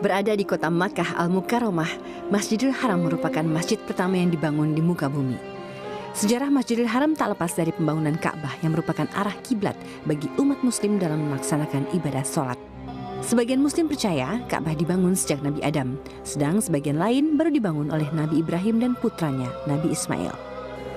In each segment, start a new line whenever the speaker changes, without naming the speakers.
Berada di kota Makkah Al-Mukarramah, Masjidil Haram merupakan masjid pertama yang dibangun di muka bumi. Sejarah Masjidil Haram tak lepas dari pembangunan Ka'bah yang merupakan arah kiblat bagi umat muslim dalam melaksanakan ibadah sholat. Sebagian muslim percaya Ka'bah dibangun sejak Nabi Adam, sedang sebagian lain baru dibangun oleh Nabi Ibrahim dan putranya, Nabi Ismail.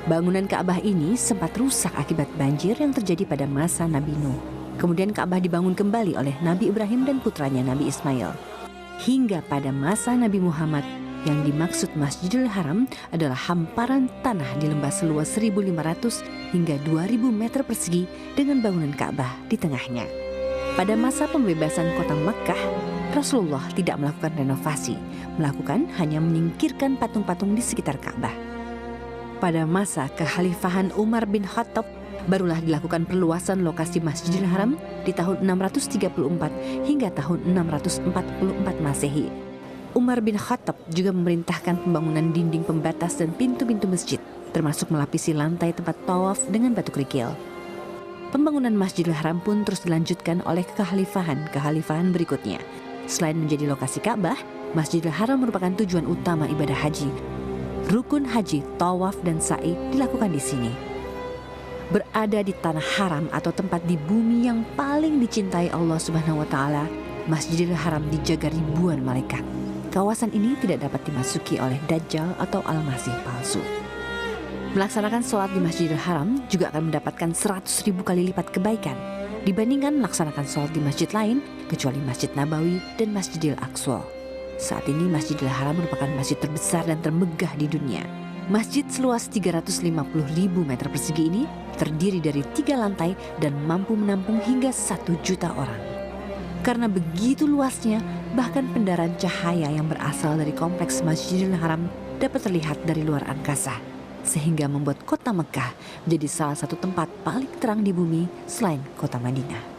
Bangunan Ka'bah ini sempat rusak akibat banjir yang terjadi pada masa Nabi Nuh. Kemudian Ka'bah dibangun kembali oleh Nabi Ibrahim dan putranya, Nabi Ismail. Hingga pada masa Nabi Muhammad, yang dimaksud Masjidil Haram adalah hamparan tanah di lembah seluas 1.500 hingga 2.000 meter persegi dengan bangunan Ka'bah di tengahnya. Pada masa pembebasan kota Makkah, Rasulullah tidak melakukan renovasi, melakukan hanya menyingkirkan patung-patung di sekitar Ka'bah. Pada masa kekhalifahan Umar bin Khattab, barulah dilakukan perluasan lokasi Masjidil Haram di tahun 634 hingga tahun 644 Masehi. Umar bin Khattab juga memerintahkan pembangunan dinding pembatas dan pintu-pintu masjid, termasuk melapisi lantai tempat tawaf dengan batu kerikil. Pembangunan Masjidil Haram pun terus dilanjutkan oleh kekhalifahan berikutnya. Selain menjadi lokasi Ka'bah, Masjidil Haram merupakan tujuan utama ibadah haji. Rukun haji, tawaf, dan sa'i dilakukan di sini. Berada di tanah haram atau tempat di bumi yang paling dicintai Allah Subhanahu wa Ta'ala, Masjidil Haram dijaga ribuan malaikat. Kawasan ini tidak dapat dimasuki oleh Dajjal atau Al-Masih palsu. Melaksanakan sholat di Masjidil Haram juga akan mendapatkan 100.000 kali lipat kebaikan dibandingkan melaksanakan sholat di masjid lain kecuali Masjid Nabawi dan Masjidil Aqsa. Saat ini Masjidil Haram merupakan masjid terbesar dan termegah di dunia. Masjid seluas 350.000 meter persegi ini terdiri dari 3 lantai dan mampu menampung hingga 1 juta orang. Karena begitu luasnya, bahkan pendaran cahaya yang berasal dari kompleks Masjidil Haram dapat terlihat dari luar angkasa, sehingga membuat kota Mekah menjadi salah satu tempat paling terang di bumi selain kota Madinah.